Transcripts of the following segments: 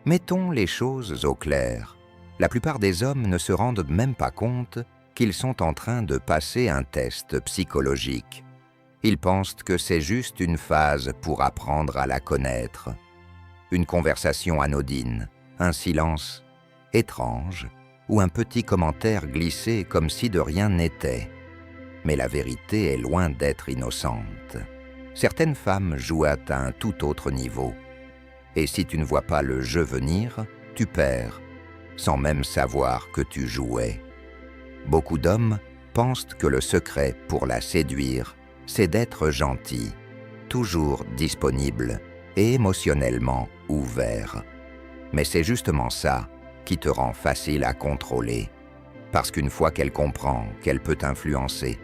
Mettons les choses au clair. La plupart des hommes ne se rendent même pas compte qu'ils sont en train de passer un test psychologique. Ils pensent que c'est juste une phase pour apprendre à la connaître. Une conversation anodine, un silence étrange ou un petit commentaire glissé comme si de rien n'était. Mais la vérité est loin d'être innocente. Certaines femmes jouent à un tout autre niveau. Et si tu ne vois pas le jeu venir, tu perds, sans même savoir que tu jouais. Beaucoup d'hommes pensent que le secret pour la séduire, c'est d'être gentil, toujours disponible et émotionnellement ouvert. Mais c'est justement ça qui te rend facile à contrôler, parce qu'une fois qu'elle comprend qu'elle peut influencer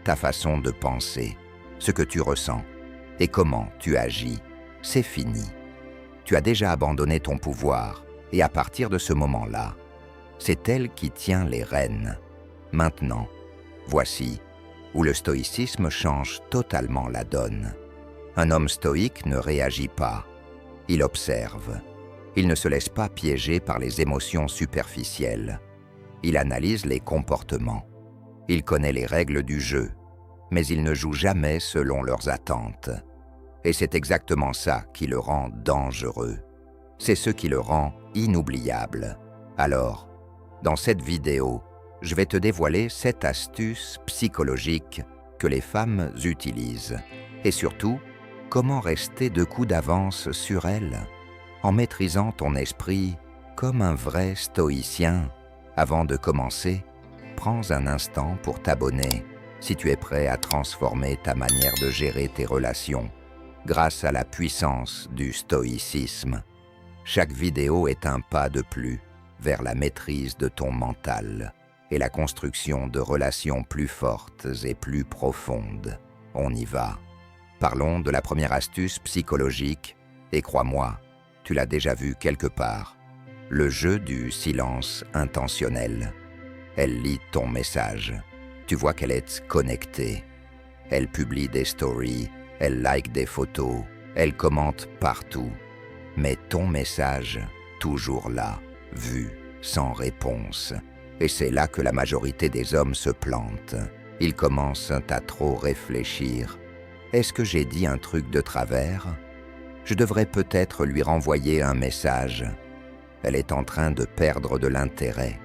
ta façon de penser, ce que tu ressens et comment tu agis, c'est fini. Tu as déjà abandonné ton pouvoir et à partir de ce moment-là, c'est elle qui tient les rênes. Maintenant, voici où le stoïcisme change totalement la donne. Un homme stoïque ne réagit pas, il observe. Il ne se laisse pas piéger par les émotions superficielles. Il analyse les comportements. Il connaît les règles du jeu, mais il ne joue jamais selon leurs attentes. Et c'est exactement ça qui le rend dangereux. C'est ce qui le rend inoubliable. Alors, dans cette vidéo, je vais te dévoiler 7 astuces psychologiques que les femmes utilisent. Et surtout, comment rester de coups d'avance sur elles, en maîtrisant ton esprit comme un vrai stoïcien. Avant de commencer, prends un instant pour t'abonner si tu es prêt à transformer ta manière de gérer tes relations grâce à la puissance du stoïcisme. Chaque vidéo est un pas de plus vers la maîtrise de ton mental et la construction de relations plus fortes et plus profondes. On y va. Parlons de la première astuce psychologique, et crois-moi, tu l'as déjà vu quelque part. Le jeu du silence intentionnel. Elle lit ton message. Tu vois qu'elle est connectée. Elle publie des stories, elle like des photos, elle commente partout. Mais ton message, toujours là, vu, sans réponse. Et c'est là que la majorité des hommes se plantent. Ils commencent à trop réfléchir. Est-ce que j'ai dit un truc de travers ? Je devrais peut-être lui renvoyer un message. Elle est en train de perdre de l'intérêt.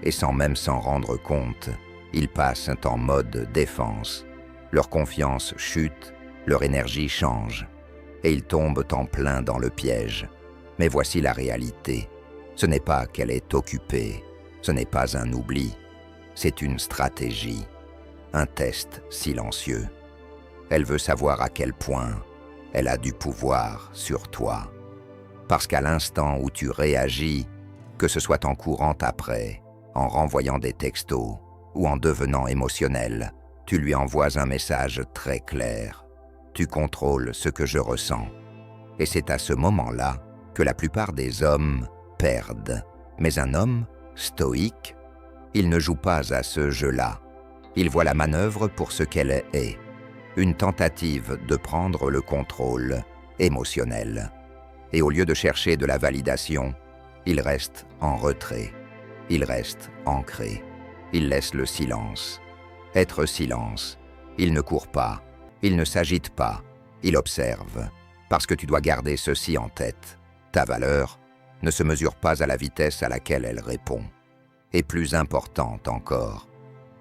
Et sans même s'en rendre compte, ils passent en mode défense. Leur confiance chute, leur énergie change. Et ils tombent en plein dans le piège. Mais voici la réalité. Ce n'est pas qu'elle est occupée. Ce n'est pas un oubli. C'est une stratégie. Un test silencieux. Elle veut savoir à quel point elle a du pouvoir sur toi. Parce qu'à l'instant où tu réagis, que ce soit en courant après, en renvoyant des textos ou en devenant émotionnel, tu lui envoies un message très clair. Tu contrôles ce que je ressens. Et c'est à ce moment-là que la plupart des hommes perdent. Mais un homme stoïque, il ne joue pas à ce jeu-là. Il voit la manœuvre pour ce qu'elle est. Une tentative de prendre le contrôle émotionnel. Et au lieu de chercher de la validation, il reste en retrait. Il reste ancré. Il laisse le silence. Être silence. Il ne court pas. Il ne s'agite pas. Il observe. Parce que tu dois garder ceci en tête. Ta valeur ne se mesure pas à la vitesse à laquelle elle répond. Et plus importante encore,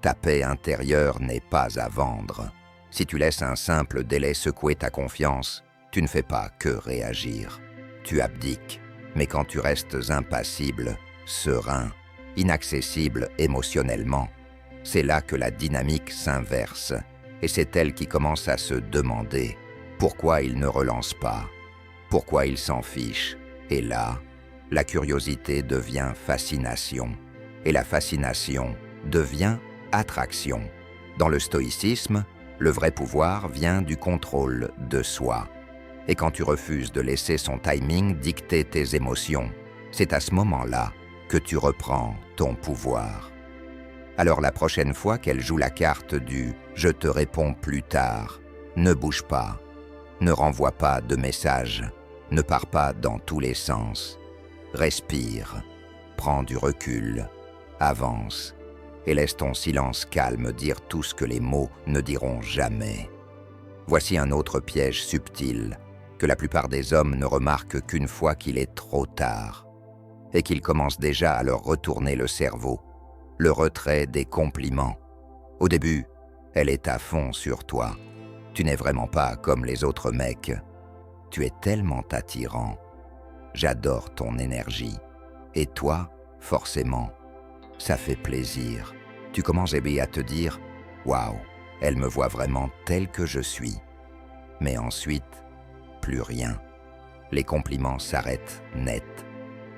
ta paix intérieure n'est pas à vendre. Si tu laisses un simple délai secouer ta confiance, tu ne fais pas que réagir. Tu abdiques, mais quand tu restes impassible, serein, inaccessible émotionnellement, c'est là que la dynamique s'inverse. Et c'est elle qui commence à se demander pourquoi il ne relance pas, pourquoi il s'en fiche. Et là, la curiosité devient fascination. Et la fascination devient attraction. Dans le stoïcisme, le vrai pouvoir vient du contrôle de soi. Et quand tu refuses de laisser son timing dicter tes émotions, c'est à ce moment-là que tu reprends ton pouvoir. Alors la prochaine fois qu'elle joue la carte du « je te réponds plus tard », ne bouge pas, ne renvoie pas de message, ne pars pas dans tous les sens. respire, prends du recul, avance et laisse ton silence calme dire tout ce que les mots ne diront jamais. Voici un autre piège subtil que la plupart des hommes ne remarquent qu'une fois qu'il est trop tard et qu'ils commencent déjà à leur retourner le cerveau, le retrait des compliments. Au début, elle est à fond sur toi. Tu n'es vraiment pas comme les autres mecs. Tu es tellement attirant. J'adore ton énergie. Et toi, forcément, ça fait plaisir. Tu commences à te dire « Waouh, elle me voit vraiment tel que je suis ». Mais ensuite, plus rien. Les compliments s'arrêtent net.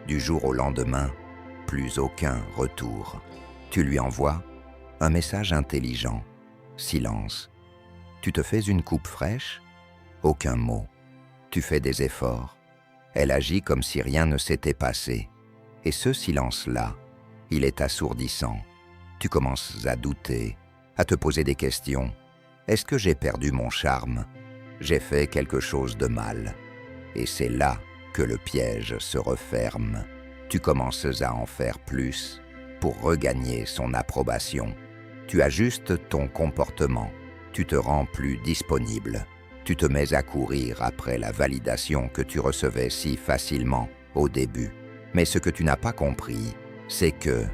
Du jour au lendemain, plus aucun retour. Tu lui envoies un message intelligent. Silence. Tu te fais une coupe fraîche? Aucun mot. Tu fais des efforts. Elle agit comme si rien ne s'était passé. Et ce silence-là, il est assourdissant. Tu commences à douter, à te poser des questions. Est-ce que j'ai perdu mon charme? J'ai fait quelque chose de mal. Et c'est là que le piège se referme. Tu commences à en faire plus pour regagner son approbation. Tu ajustes ton comportement. Tu te rends plus disponible. Tu te mets à courir après la validation que tu recevais si facilement au début. Mais ce que tu n'as pas compris, c'est que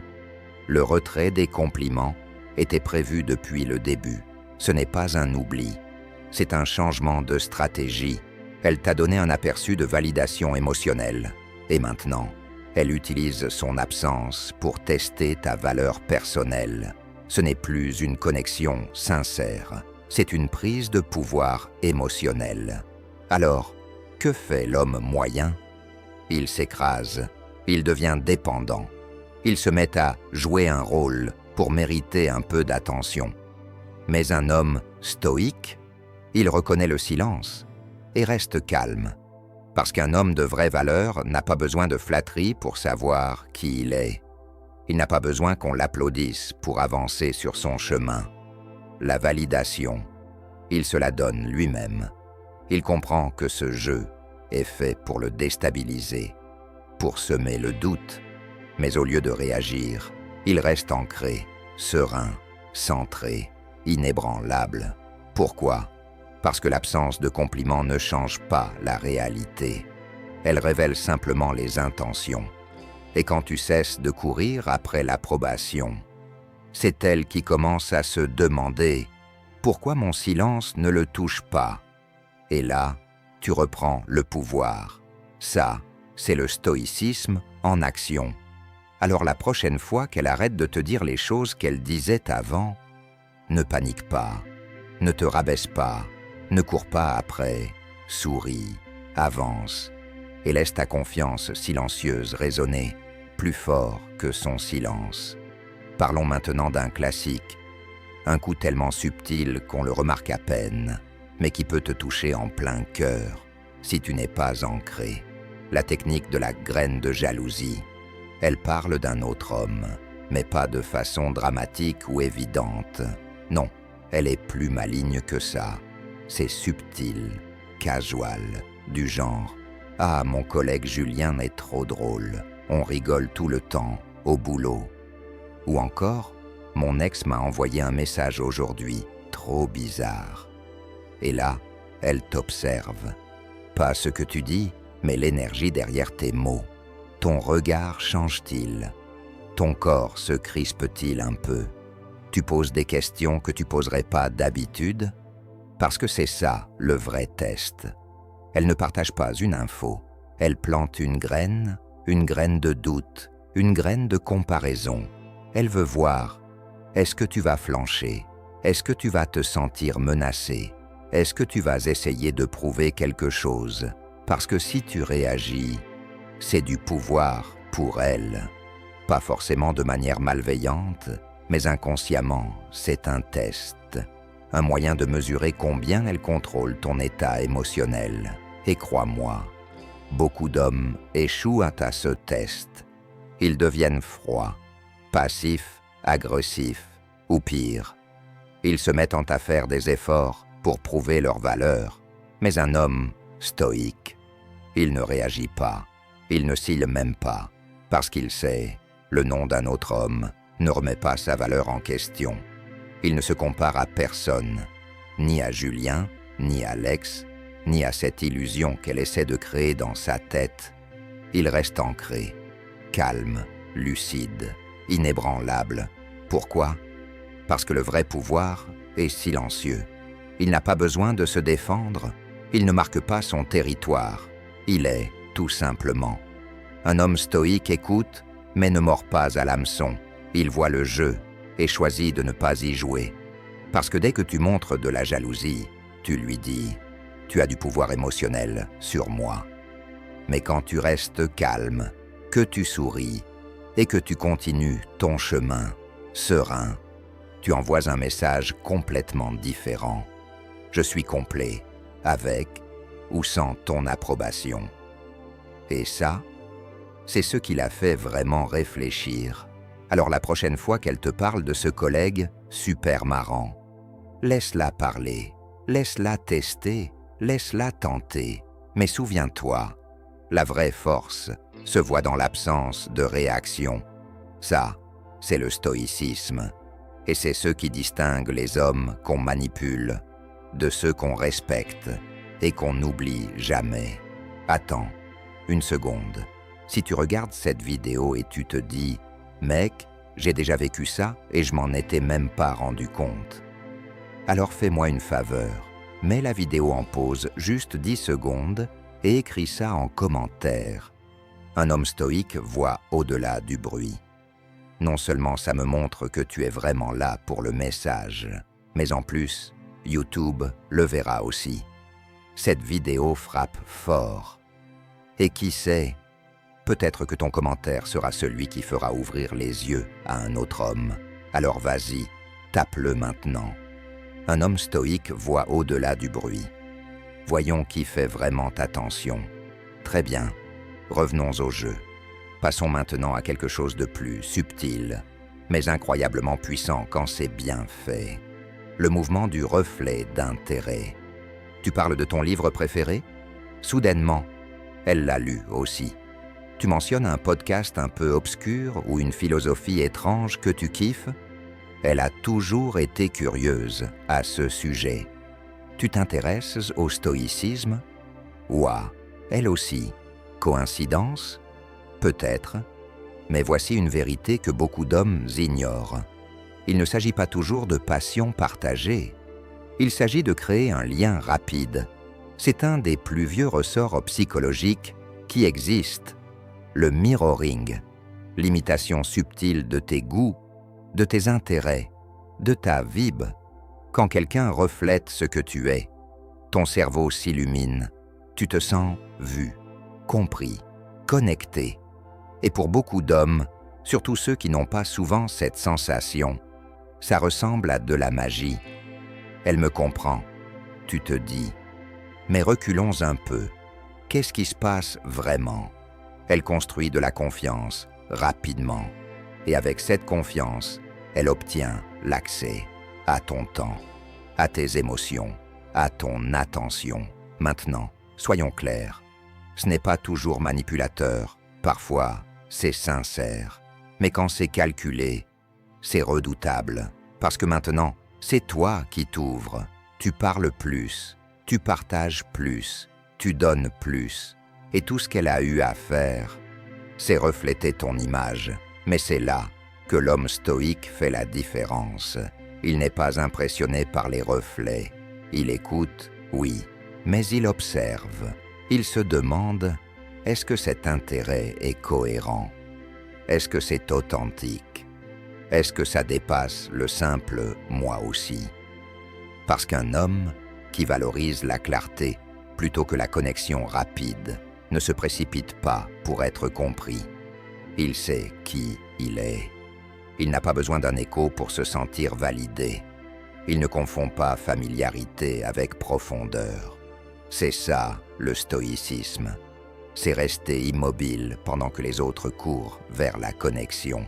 le retrait des compliments était prévu depuis le début. Ce n'est pas un oubli, c'est un changement de stratégie. Elle t'a donné un aperçu de validation émotionnelle. Et maintenant, elle utilise son absence pour tester ta valeur personnelle. Ce n'est plus une connexion sincère, c'est une prise de pouvoir émotionnel. Alors, que fait l'homme moyen? Il s'écrase, il devient dépendant. Il se met à jouer un rôle pour mériter un peu d'attention. Mais un homme stoïque, il reconnaît le silence et reste calme. Parce qu'un homme de vraie valeur n'a pas besoin de flatterie pour savoir qui il est. Il n'a pas besoin qu'on l'applaudisse pour avancer sur son chemin. La validation, il se la donne lui-même. Il comprend que ce jeu est fait pour le déstabiliser, pour semer le doute. Mais au lieu de réagir, il reste ancré, serein, centré, inébranlable. Pourquoi? Parce que l'absence de compliments ne change pas la réalité. Elle révèle simplement les intentions. Et quand tu cesses de courir après l'approbation, c'est elle qui commence à se demander « Pourquoi mon silence ne le touche pas ?» Et là, tu reprends le pouvoir. Ça, c'est le stoïcisme en action. Alors la prochaine fois qu'elle arrête de te dire les choses qu'elle disait avant, ne panique pas, ne te rabaisse pas, ne cours pas après, souris, avance et laisse ta confiance silencieuse résonner plus fort que son silence. Parlons maintenant d'un classique, un coup tellement subtil qu'on le remarque à peine, mais qui peut te toucher en plein cœur si tu n'es pas ancré. La technique de la graine de jalousie. Elle parle d'un autre homme, mais pas de façon dramatique ou évidente. Non, elle est plus maligne que ça. C'est subtil, casual, du genre « Ah, mon collègue Julien est trop drôle, on rigole tout le temps, au boulot. » Ou encore « Mon ex m'a envoyé un message aujourd'hui, trop bizarre. » Et là, elle t'observe. Pas ce que tu dis, mais l'énergie derrière tes mots. Ton regard change-t-il? Ton corps se crispe-t-il un peu? Tu poses des questions que tu poserais pas d'habitude? Parce que c'est ça, le vrai test. Elle ne partage pas une info. Elle plante une graine de doute, une graine de comparaison. Elle veut voir, est-ce que tu vas flancher? Est-ce que tu vas te sentir menacé? Est-ce que tu vas essayer de prouver quelque chose? Parce que si tu réagis, c'est du pouvoir pour elle. Pas forcément de manière malveillante, mais inconsciemment, c'est un test. Un moyen de mesurer combien elle contrôle ton état émotionnel. Et crois-moi, beaucoup d'hommes échouent à ce test. Ils deviennent froids, passifs, agressifs, ou pire. Ils se mettent à faire des efforts pour prouver leur valeur. Mais un homme stoïque, il ne réagit pas. Il ne cille même pas, parce qu'il sait, le nom d'un autre homme ne remet pas sa valeur en question. Il ne se compare à personne, ni à Julien, ni à Alex, ni à cette illusion qu'elle essaie de créer dans sa tête. Il reste ancré, calme, lucide, inébranlable. Pourquoi ? Parce que le vrai pouvoir est silencieux. Il n'a pas besoin de se défendre, il ne marque pas son territoire. Il est, tout simplement. Un homme stoïque écoute, mais ne mord pas à l'hameçon. Il voit le jeu et choisit de ne pas y jouer. Parce que dès que tu montres de la jalousie, tu lui dis « Tu as du pouvoir émotionnel sur moi ». Mais quand tu restes calme, que tu souris et que tu continues ton chemin, serein, tu envoies un message complètement différent. Je suis complet, avec ou sans ton approbation. Et ça, c'est ce qui l'a fait vraiment réfléchir. Alors la prochaine fois qu'elle te parle de ce collègue super marrant, laisse-la parler, laisse-la tester, laisse-la tenter. Mais souviens-toi, la vraie force se voit dans l'absence de réaction. Ça, c'est le stoïcisme. Et c'est ce qui distingue les hommes qu'on manipule de ceux qu'on respecte et qu'on n'oublie jamais. Attends, une seconde. Si tu regardes cette vidéo et tu te dis « Mec, j'ai déjà vécu ça et je m'en étais même pas rendu compte », alors fais-moi une faveur, mets la vidéo en pause juste 10 secondes et écris ça en commentaire. Un homme stoïque voit au-delà du bruit. Non seulement ça me montre que tu es vraiment là pour le message, mais en plus, YouTube le verra aussi. Cette vidéo frappe fort. Et qui sait, peut-être que ton commentaire sera celui qui fera ouvrir les yeux à un autre homme. Alors vas-y, tape-le maintenant. Un homme stoïque voit au-delà du bruit. Voyons qui fait vraiment attention. Très bien, revenons au jeu. Passons maintenant à quelque chose de plus subtil, mais incroyablement puissant quand c'est bien fait. Le mouvement du reflet d'intérêt. Tu parles de ton livre préféré ? Soudainement, elle l'a lu aussi. Tu mentionnes un podcast un peu obscur ou une philosophie étrange que tu kiffes ? Elle a toujours été curieuse à ce sujet. Tu t'intéresses au stoïcisme ? Ouah, elle aussi. Coïncidence ? Peut-être, mais voici une vérité que beaucoup d'hommes ignorent. Il ne s'agit pas toujours de passion partagée. Il s'agit de créer un lien rapide. C'est un des plus vieux ressorts psychologiques qui existent. Le mirroring, l'imitation subtile de tes goûts, de tes intérêts, de ta vibe. Quand quelqu'un reflète ce que tu es, ton cerveau s'illumine. Tu te sens vu, compris, connecté. Et pour beaucoup d'hommes, surtout ceux qui n'ont pas souvent cette sensation, ça ressemble à de la magie. Elle me comprend, tu te dis. Mais reculons un peu. Qu'est-ce qui se passe vraiment ? Elle construit de la confiance rapidement. Et avec cette confiance, elle obtient l'accès à ton temps, à tes émotions, à ton attention. Maintenant, soyons clairs. Ce n'est pas toujours manipulateur. Parfois, c'est sincère. Mais quand c'est calculé, c'est redoutable. Parce que maintenant, c'est toi qui t'ouvres. Tu parles plus, tu partages plus, tu donnes plus. Et tout ce qu'elle a eu à faire, c'est refléter ton image. Mais c'est là que l'homme stoïque fait la différence. Il n'est pas impressionné par les reflets. Il écoute, oui, mais il observe. Il se demande, est-ce que cet intérêt est cohérent ? Est-ce que c'est authentique ? Est-ce que ça dépasse le simple « moi aussi » ? Parce qu'un homme qui valorise la clarté plutôt que la connexion rapide ne se précipite pas pour être compris. Il sait qui il est. Il n'a pas besoin d'un écho pour se sentir validé. Il ne confond pas familiarité avec profondeur. C'est ça, le stoïcisme. C'est rester immobile pendant que les autres courent vers la connexion.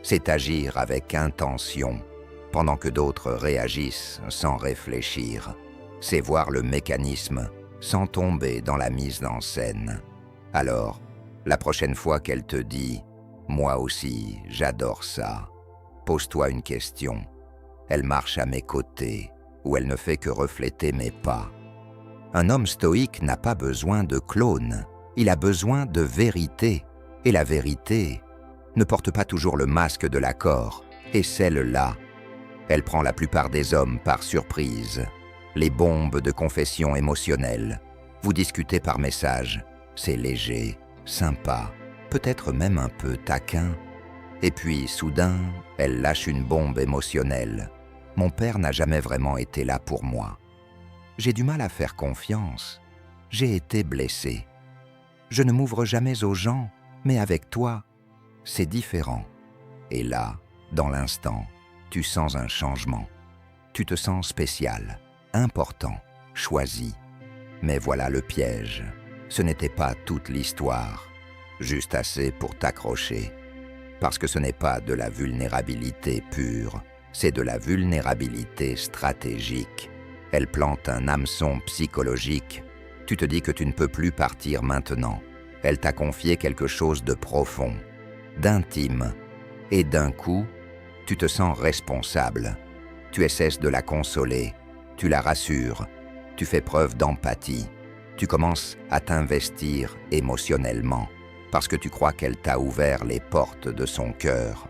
C'est agir avec intention pendant que d'autres réagissent sans réfléchir. C'est voir le mécanisme sans tomber dans la mise en scène. Alors, La prochaine fois qu'elle te dit « Moi aussi, j'adore ça », pose-toi une question. Elle marche à mes côtés, ou elle ne fait que refléter mes pas. Un homme stoïque n'a pas besoin de clone, il a besoin de vérité. Et la vérité ne porte pas toujours le masque de l'accord, et celle-là, elle prend la plupart des hommes par surprise. Les bombes de confession émotionnelle. Vous discutez par message, c'est léger, sympa, peut-être même un peu taquin. Et puis, soudain, elle lâche une bombe émotionnelle. Mon père n'a jamais vraiment été là pour moi. J'ai du mal à faire confiance. J'ai été blessé. Je ne m'ouvre jamais aux gens, mais avec toi, c'est différent. Et là, dans l'instant, tu sens un changement. Tu te sens spécial, important, choisi. Mais voilà le piège. Ce n'était pas toute l'histoire, juste assez pour t'accrocher. Parce que ce n'est pas de la vulnérabilité pure, c'est de la vulnérabilité stratégique. Elle plante un hameçon psychologique. Tu te dis que tu ne peux plus partir maintenant. Elle t'a confié quelque chose de profond, d'intime. Et d'un coup, tu te sens responsable. Tu essaies de la consoler, tu la rassures, tu fais preuve d'empathie. Tu commences à t'investir émotionnellement parce que tu crois qu'elle t'a ouvert les portes de son cœur.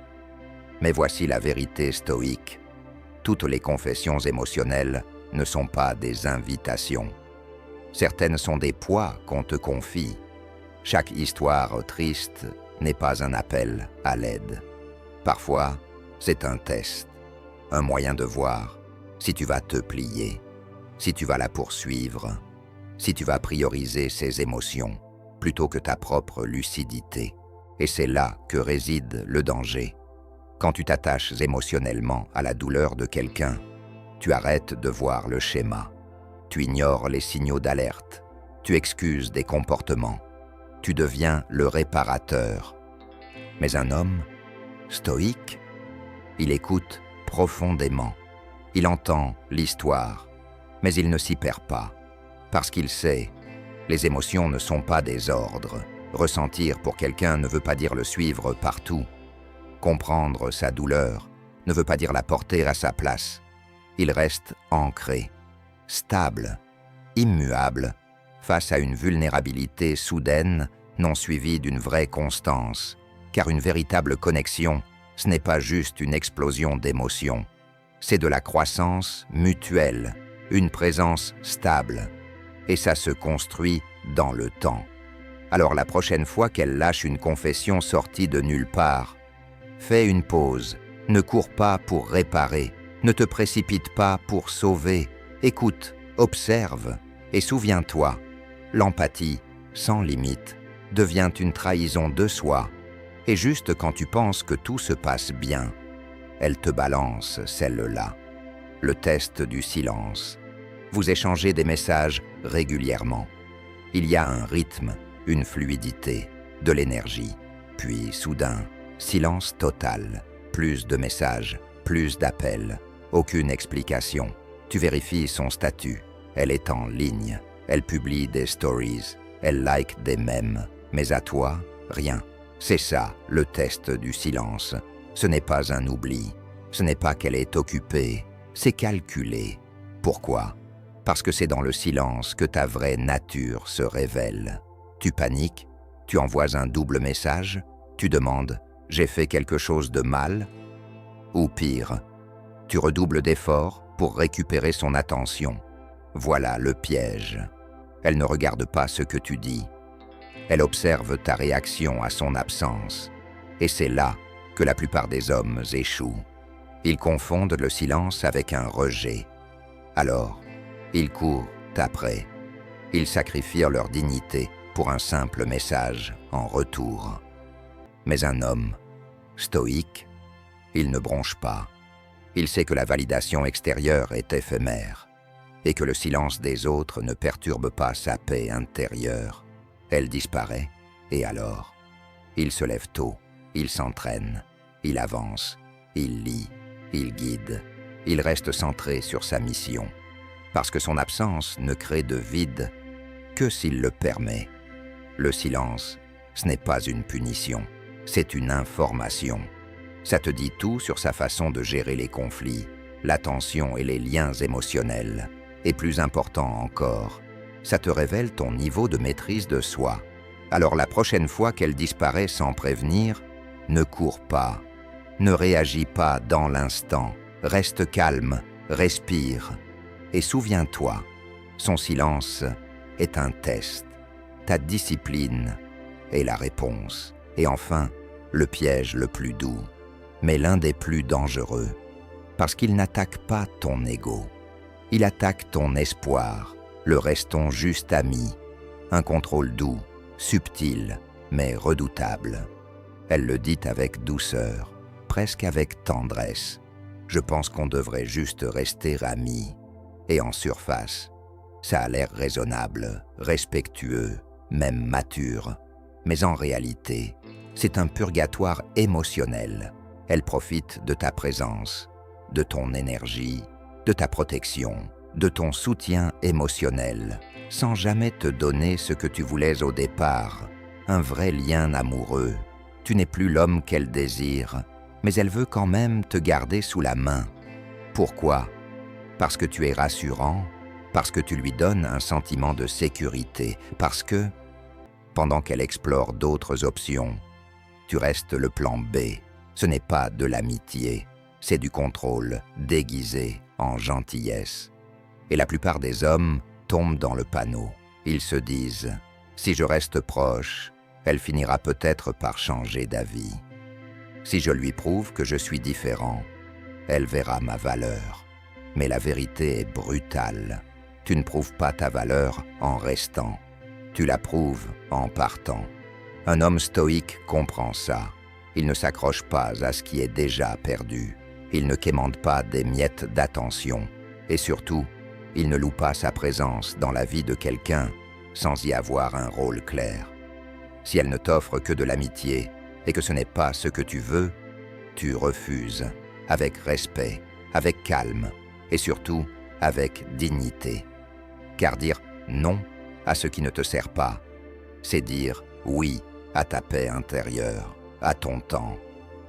Mais voici la vérité stoïque. Toutes les confessions émotionnelles ne sont pas des invitations. Certaines sont des poids qu'on te confie. Chaque histoire triste n'est pas un appel à l'aide. Parfois, c'est un test, un moyen de voir si tu vas te plier, si tu vas la poursuivre, si tu vas prioriser ses émotions plutôt que ta propre lucidité. Et c'est là que réside le danger. Quand tu t'attaches émotionnellement à la douleur de quelqu'un, tu arrêtes de voir le schéma. Tu ignores les signaux d'alerte. Tu excuses des comportements. Tu deviens le réparateur. Mais un homme stoïque, il écoute profondément. Il entend l'histoire, mais il ne s'y perd pas. Parce qu'il sait, les émotions ne sont pas des ordres. Ressentir pour quelqu'un ne veut pas dire le suivre partout. Comprendre sa douleur ne veut pas dire la porter à sa place. Il reste ancré, stable, immuable, face à une vulnérabilité soudaine, non suivie d'une vraie constance. Car une véritable connexion, ce n'est pas juste une explosion d'émotions. C'est de la croissance mutuelle, une présence stable. Et ça se construit dans le temps. Alors la prochaine fois qu'elle lâche une confession sortie de nulle part, fais une pause, ne cours pas pour réparer, ne te précipite pas pour sauver. Écoute, observe et souviens-toi, l'empathie, sans limite, devient une trahison de soi. Et juste quand tu penses que tout se passe bien, elle te balance celle-là, le test du silence. Vous échangez des messages régulièrement. Il y a un rythme, une fluidité, de l'énergie. Puis, soudain, silence total. Plus de messages, plus d'appels. Aucune explication. Tu vérifies son statut. Elle est en ligne. Elle publie des stories. Elle like des mèmes. Mais à toi, rien. C'est ça, le test du silence. Ce n'est pas un oubli. Ce n'est pas qu'elle est occupée. C'est calculé. Pourquoi ? Parce que c'est dans le silence que ta vraie nature se révèle. Tu paniques, tu envoies un double message, tu demandes « j'ai fait quelque chose de mal ?» Ou pire, tu redoubles d'efforts pour récupérer son attention. Voilà le piège. Elle ne regarde pas ce que tu dis. Elle observe ta réaction à son absence. Et c'est là que la plupart des hommes échouent. Ils confondent le silence avec un rejet. Alors, ils courent après. Ils sacrifient leur dignité pour un simple message en retour. Mais un homme stoïque, il ne bronche pas. Il sait que la validation extérieure est éphémère et que le silence des autres ne perturbe pas sa paix intérieure. Elle disparaît et alors, il se lève tôt, il s'entraîne, il avance, il lit, il guide, il reste centré sur sa mission. Parce que son absence ne crée de vide que s'il le permet. Le silence, Ce n'est pas une punition, c'est une information. Ça te dit tout sur sa façon de gérer les conflits, la tension et les liens émotionnels. Et plus important encore, ça te révèle ton niveau de maîtrise de soi. Alors la prochaine fois qu'elle disparaît sans prévenir, ne cours pas, ne réagis pas dans l'instant, reste calme, respire. Et souviens-toi, son silence est un test. Ta discipline est la réponse. Et enfin, le piège le plus doux, mais l'un des plus dangereux, parce qu'il n'attaque pas ton ego. Il attaque ton espoir, le restons juste amis, un contrôle doux, subtil, mais redoutable. Elle le dit avec douceur, presque avec tendresse. Je pense qu'on devrait juste rester amis. Et en surface, ça a l'air raisonnable, respectueux, même mature. Mais en réalité, c'est un purgatoire émotionnel. Elle profite de ta présence, de ton énergie, de ta protection, de ton soutien émotionnel, sans jamais te donner ce que tu voulais au départ, un vrai lien amoureux. Tu n'es plus l'homme qu'elle désire, mais elle veut quand même te garder sous la main. Pourquoi? Parce que tu es rassurant, parce que tu lui donnes un sentiment de sécurité, parce que, pendant qu'elle explore d'autres options, tu restes le plan B. Ce n'est pas de l'amitié, c'est du contrôle déguisé en gentillesse. Et la plupart des hommes tombent dans le panneau. Ils se disent « Si je reste proche, elle finira peut-être par changer d'avis. Si je lui prouve que je suis différent, elle verra ma valeur. » Mais la vérité est brutale. Tu ne prouves pas ta valeur en restant. Tu la prouves en partant. Un homme stoïque comprend ça. Il ne s'accroche pas à ce qui est déjà perdu. Il ne quémande pas des miettes d'attention. Et surtout, il ne loue pas sa présence dans la vie de quelqu'un sans y avoir un rôle clair. Si elle ne t'offre que de l'amitié et que ce n'est pas ce que tu veux, tu refuses, avec respect, avec calme et surtout avec dignité. Car dire non à ce qui ne te sert pas, c'est dire oui à ta paix intérieure, à ton temps,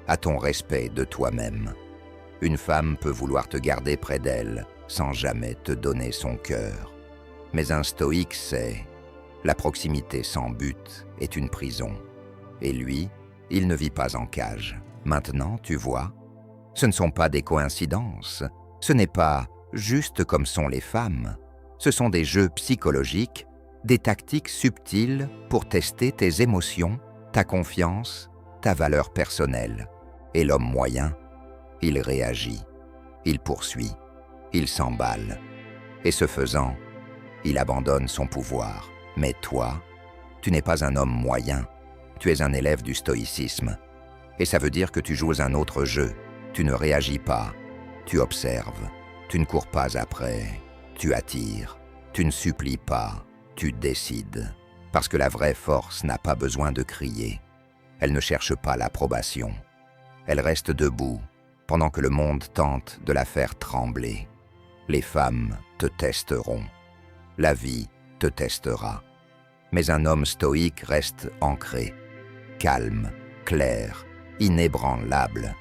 à ton respect de toi-même. Une femme peut vouloir te garder près d'elle sans jamais te donner son cœur. Mais un stoïque sait, la proximité sans but est une prison. Et lui, il ne vit pas en cage. Maintenant, tu vois, ce ne sont pas des coïncidences, ce n'est pas juste comme sont les femmes. Ce sont des jeux psychologiques, des tactiques subtiles pour tester tes émotions, ta confiance, ta valeur personnelle. Et l'homme moyen, il réagit, il poursuit, il s'emballe. Et ce faisant, il abandonne son pouvoir. Mais toi, tu n'es pas un homme moyen, tu es un élève du stoïcisme. Et ça veut dire que tu joues un autre jeu. Tu ne réagis pas, tu observes, tu ne cours pas après, tu attires, tu ne supplies pas, tu décides. Parce que la vraie force n'a pas besoin de crier. Elle ne cherche pas l'approbation. Elle reste debout pendant que le monde tente de la faire trembler. Les femmes te testeront. La vie te testera. Mais un homme stoïque reste ancré, calme, clair, inébranlable.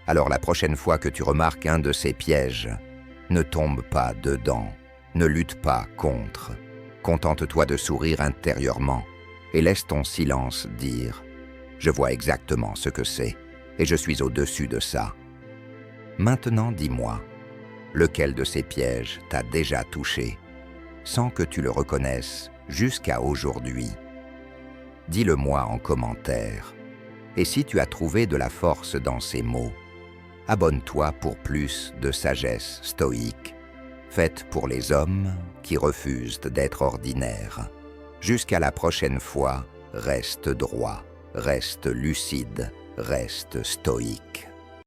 Alors la prochaine fois que tu remarques un de ces pièges, ne tombe pas dedans, ne lutte pas contre. Contente-toi de sourire intérieurement et laisse ton silence dire « Je vois exactement ce que c'est et je suis au-dessus de ça. » Maintenant dis-moi, lequel de ces pièges t'a déjà touché, sans que tu le reconnaisses jusqu'à aujourd'hui? Dis-le-moi en commentaire. Et si tu as trouvé de la force dans ces mots, abonne-toi pour plus de sagesse stoïque, faite pour les hommes qui refusent d'être ordinaires. Jusqu'à la prochaine fois, reste droit, reste lucide, reste stoïque.